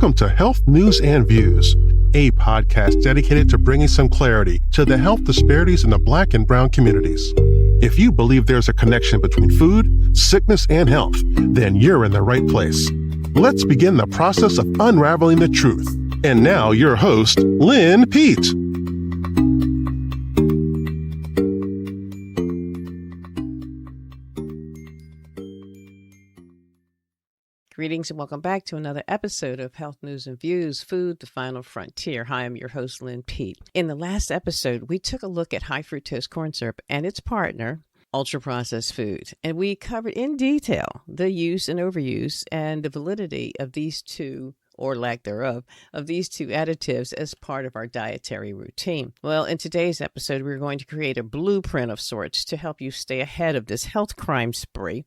Welcome to Health News and Views, a podcast dedicated to bringing some clarity to the health disparities in the Black and Brown communities. If you believe there's a connection between food, sickness, and health, then you're in the right place. Let's begin the process of unraveling the truth. And now, your host, Lynn Pete. Greetings and welcome back to another episode of Health News and Views, Food, the Final Frontier. Hi, I'm your host, Lynn Pete. In the last episode, we took a look at high fructose corn syrup and its partner, ultra-processed food. And we covered in detail the use and overuse and the validity of these two, or lack thereof, of these two additives as part of our dietary routine. Well, in today's episode, we're going to create a blueprint of sorts to help you stay ahead of this health crime spree,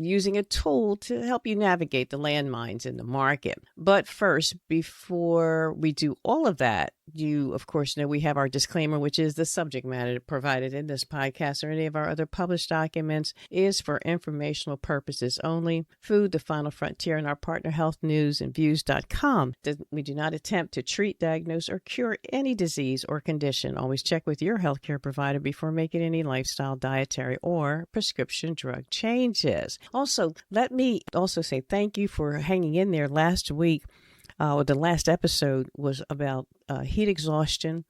using a tool to help you navigate the landmines in the market. But first, before we do all of that, you, of course, know we have our disclaimer, which is the subject matter provided in this podcast or any of our other published documents is for informational purposes only. Food, the Final Frontier, and our partner healthnewsandviews.com. We do not attempt to treat, diagnose, or cure any disease or condition. Always check with your healthcare provider before making any lifestyle, dietary, or prescription drug changes. Also, let me also say thank you for hanging in there last week. The last episode was about heat exhaustion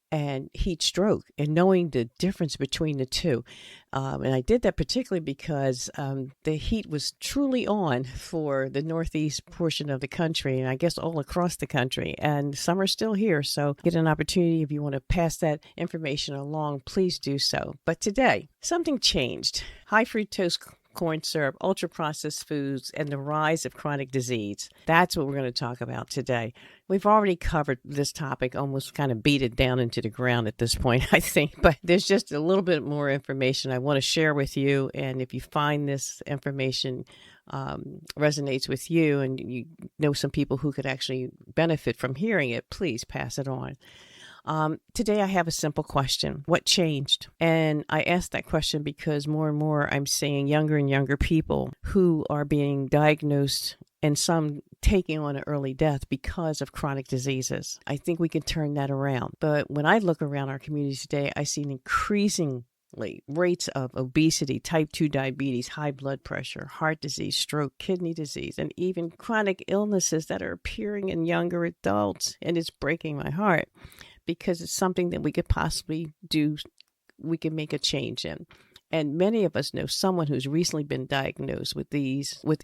and heat stroke and knowing the difference between the two. And I did that particularly because the heat was truly on for the northeast portion of the country and I guess all across the country. And summer's still here, so get an opportunity if you want to pass that information along, please do so. But today, something changed. High fructose corn syrup, ultra-processed foods, and the rise of chronic disease. That's what we're going to talk about today. We've already covered this topic, almost kind of beat it down into the ground at this point, I think. But there's just a little bit more information I want to share with you. And if you find this information resonates with you and you know some people who could actually benefit from hearing it, please pass it on. Today I have a simple question. What changed? And I ask that question because more and more I'm seeing younger and younger people who are being diagnosed and some taking on an early death because of chronic diseases. I think we can turn that around. But when I look around our community today, I see an increasing rates of obesity, type 2 diabetes, high blood pressure, heart disease, stroke, kidney disease, and even chronic illnesses that are appearing in younger adults. And it's breaking my heart because it's something that we could possibly do, we can make a change in. And many of us know someone who's recently been diagnosed with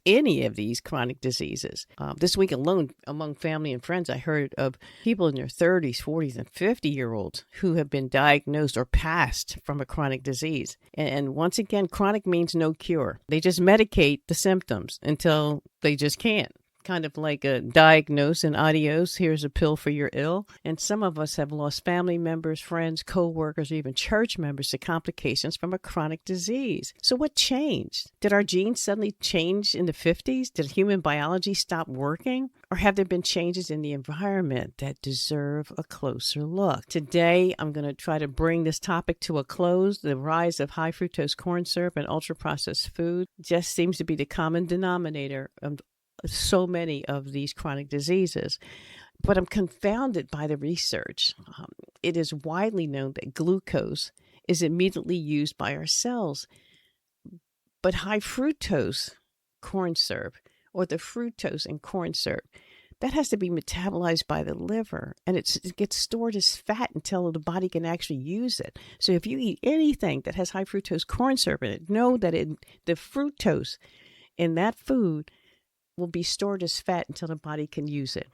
any of these chronic diseases. This week alone, among family and friends, I heard of people in their 30s, 40s, and 50-year-olds who have been diagnosed or passed from a chronic disease. And once again, chronic means no cure. They just medicate the symptoms until they just can't. Kind of like a diagnose and adios, here's a pill for your ill. And some of us have lost family members, friends, co-workers, or even church members to complications from a chronic disease. So what changed? Did our genes suddenly change in the 50s? Did human biology stop working? Or have there been changes in the environment that deserve a closer look? Today, I'm going to try to bring this topic to a close. The rise of high fructose corn syrup and ultra-processed food just seems to be the common denominator of so many of these chronic diseases. But I'm confounded by the research. It is widely known that glucose is immediately used by our cells. But high fructose corn syrup, or the fructose in corn syrup, that has to be metabolized by the liver, and it gets stored as fat until the body can actually use it. So if you eat anything that has high fructose corn syrup in it, know that the fructose in that food will be stored as fat until the body can use it.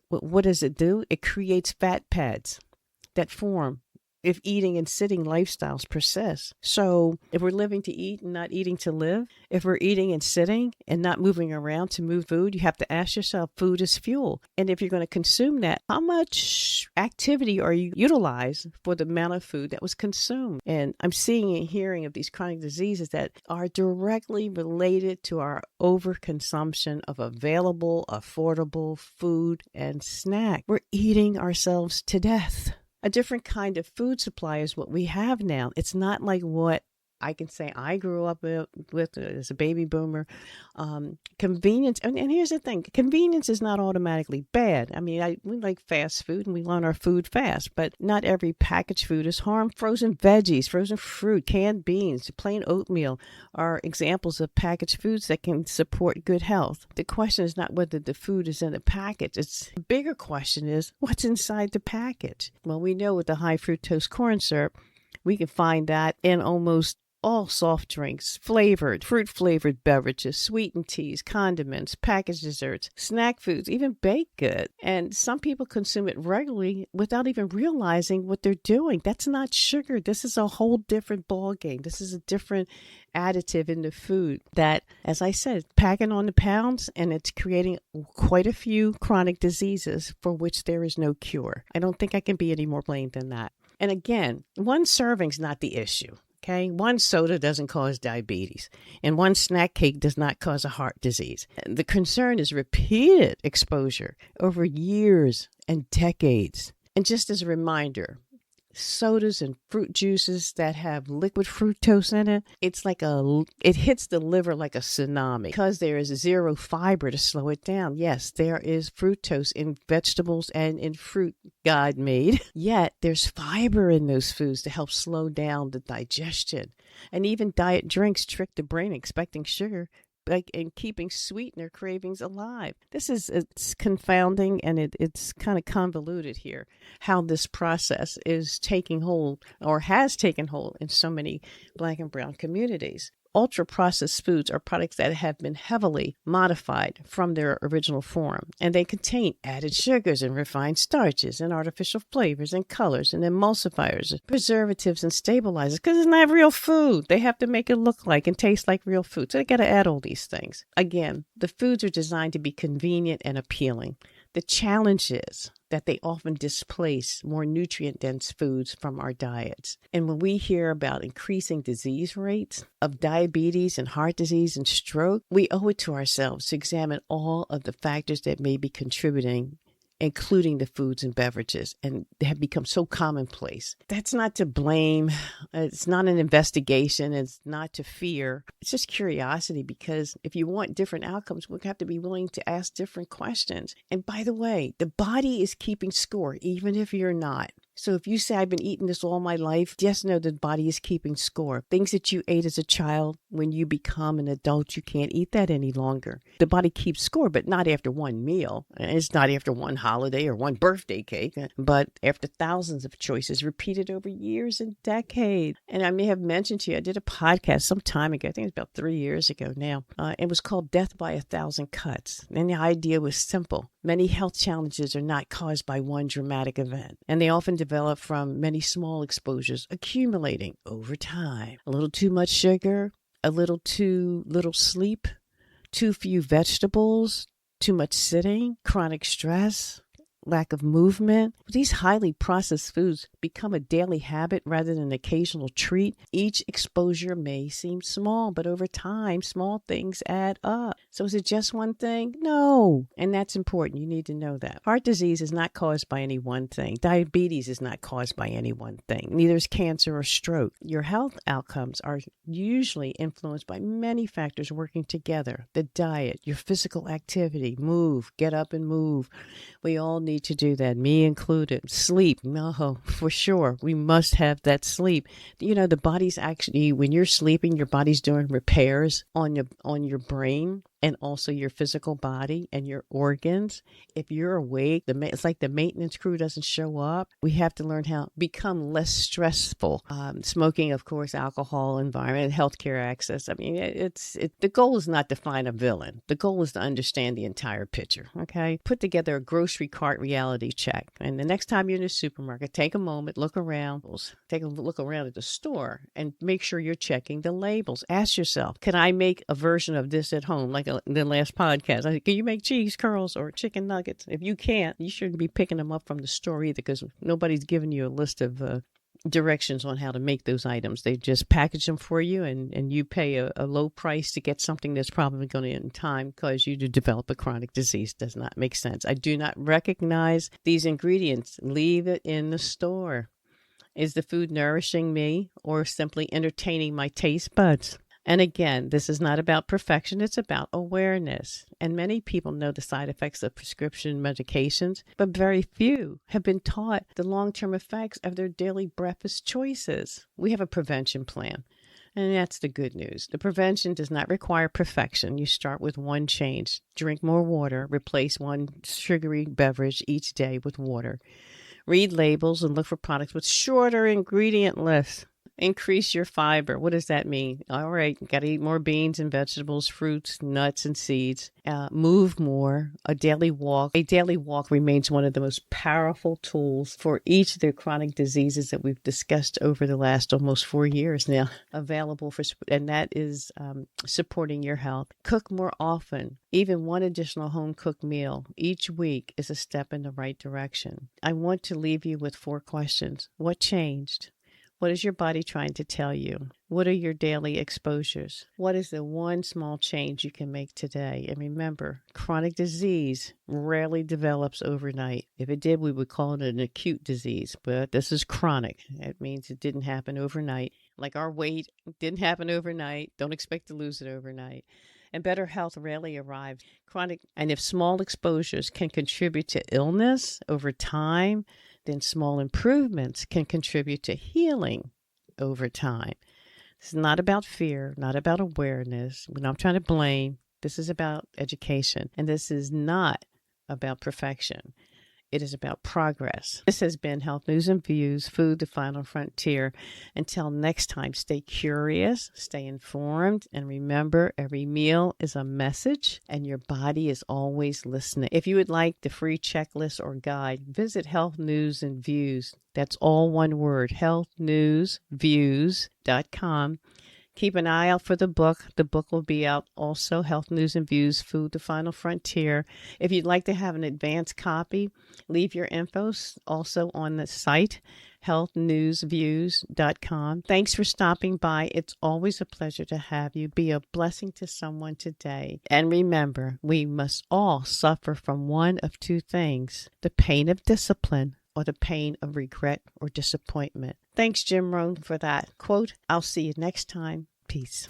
What does it do? It creates fat pads that form if eating and sitting lifestyles persist. So if we're living to eat and not eating to live, if we're eating and sitting and not moving around to move food, you have to ask yourself, food is fuel. And if you're going to consume that, how much activity are you utilize for the amount of food that was consumed? And I'm seeing and hearing of these chronic diseases that are directly related to our overconsumption of available, affordable food and snack. We're eating ourselves to death. A different kind of food supply is what we have now. It's not like what I can say I grew up with as a baby boomer. Convenience, and here's the thing: convenience is not automatically bad. I mean, we like fast food and we want our food fast, but not every packaged food is harm. Frozen veggies, frozen fruit, canned beans, plain oatmeal are examples of packaged foods that can support good health. The question is not whether the food is in the package. The bigger question is what's inside the package. Well, we know with the high fructose corn syrup, we can find that in almost all soft drinks, fruit-flavored beverages, sweetened teas, condiments, packaged desserts, snack foods, even baked goods. And some people consume it regularly without even realizing what they're doing. That's not sugar. This is a whole different ballgame. This is a different additive in the food that, as I said, packing on the pounds, and it's creating quite a few chronic diseases for which there is no cure. I don't think I can be any more plain than that. And again, one serving's not the issue. Okay, one soda doesn't cause diabetes, and one snack cake does not cause a heart disease. The concern is repeated exposure over years and decades. And just as a reminder, sodas and fruit juices that have liquid fructose in it, it hits the liver like a tsunami because there is zero fiber to slow it down. Yes, there is fructose in vegetables and in fruit God made, yet there's fiber in those foods to help slow down the digestion. And even diet drinks trick the brain expecting sugar and keeping sweetener cravings alive. It's confounding, and it's kind of convoluted here, how this process is taking hold or has taken hold in so many Black and brown communities. Ultra-processed foods are products that have been heavily modified from their original form, and they contain added sugars and refined starches and artificial flavors and colors and emulsifiers, preservatives and stabilizers, because it's not real food. They have to make it look like and taste like real food, so they got to add all these things. Again, the foods are designed to be convenient and appealing. The challenge is that they often displace more nutrient-dense foods from our diets. And when we hear about increasing disease rates of diabetes and heart disease and stroke, we owe it to ourselves to examine all of the factors that may be contributing, including the foods and beverages, and they have become so commonplace. That's not to blame. It's not an investigation. It's not to fear. It's just curiosity, because if you want different outcomes, we have to be willing to ask different questions. And by the way, the body is keeping score, even if you're not. So if you say, I've been eating this all my life, just know the body is keeping score. Things that you ate as a child, when you become an adult, you can't eat that any longer. The body keeps score, but not after one meal. It's not after one holiday or one birthday cake, but after thousands of choices repeated over years and decades. And I may have mentioned to you, I did a podcast some time ago, I think it was about 3 years ago now. It was called Death by 1,000 Cuts. And the idea was simple. Many health challenges are not caused by one dramatic event, and they often develop from many small exposures accumulating over time. A little too much sugar, a little too little sleep, too few vegetables, too much sitting, chronic stress, lack of movement. These highly processed foods become a daily habit rather than an occasional treat. Each exposure may seem small, but over time, small things add up. So is it just one thing? No. And that's important. You need to know that. Heart disease is not caused by any one thing. Diabetes is not caused by any one thing. Neither is cancer or stroke. Your health outcomes are usually influenced by many factors working together. The diet, your physical activity, move, get up and move. We all need to do that, me included. Sleep, no, for sure. We must have that sleep. You know, the body's actually, when you're sleeping, your body's doing repairs on your brain and also your physical body and your organs. If you're awake, it's like the maintenance crew doesn't show up. We have to learn how to become less stressful. Smoking, of course, alcohol, environment, healthcare access. I mean, the goal is not to find a villain. The goal is to understand the entire picture, okay? Put together a grocery cart reality check. And the next time you're in the supermarket, take a moment, look around. Take a look around at the store and make sure you're checking the labels. Ask yourself, can I make a version of this at home? Like the last podcast, I said, can you make cheese curls or chicken nuggets? If you can't, you shouldn't be picking them up from the store either, because nobody's giving you a list of directions on how to make those items. They just package them for you, and you pay a low price to get something that's probably going to in time cause you to develop a chronic disease. Does not make sense. I do not recognize these ingredients. Leave it in the store. Is the food nourishing me or simply entertaining my taste buds? And again, this is not about perfection, it's about awareness. And many people know the side effects of prescription medications, but very few have been taught the long-term effects of their daily breakfast choices. We have a prevention plan. And that's the good news. The prevention does not require perfection. You start with one change. Drink more water. Replace one sugary beverage each day with water. Read labels and look for products with shorter ingredient lists. Increase your fiber. What does that mean? All right, you got to eat more beans and vegetables, fruits, nuts, and seeds. Move more. A daily walk. A daily walk remains one of the most powerful tools for each of the chronic diseases that we've discussed over the last almost 4 years now. Available for, and that is supporting your health. Cook more often. Even one additional home-cooked meal each week is a step in the right direction. I want to leave you with 4 questions. What changed? What is your body trying to tell you? What are your daily exposures? What is the one small change you can make today? And remember, chronic disease rarely develops overnight. If it did, we would call it an acute disease, but this is chronic. It means it didn't happen overnight. Like our weight didn't happen overnight. Don't expect to lose it overnight. And better health rarely arrives. And if small exposures can contribute to illness over time, then small improvements can contribute to healing over time. This is not about fear, not about awareness. We're not trying to blame. This is about education. And this is not about perfection. It is about progress. This has been Health News and Views, Food, the Final Frontier. Until next time, stay curious, stay informed, and remember, every meal is a message, and your body is always listening. If you would like the free checklist or guide, visit Health News and Views. That's all one word, healthnewsviews.com. Keep an eye out for the book. The book will be out also, Health News and Views, Food, the Final Frontier. If you'd like to have an advanced copy, leave your info also on the site, healthnewsviews.com. Thanks for stopping by. It's always a pleasure to have you. Be a blessing to someone today. And remember, we must all suffer from one of 2 things, the pain of discipline or the pain of regret or disappointment. Thanks, Jim Rohn, for that quote. I'll see you next time. Peace.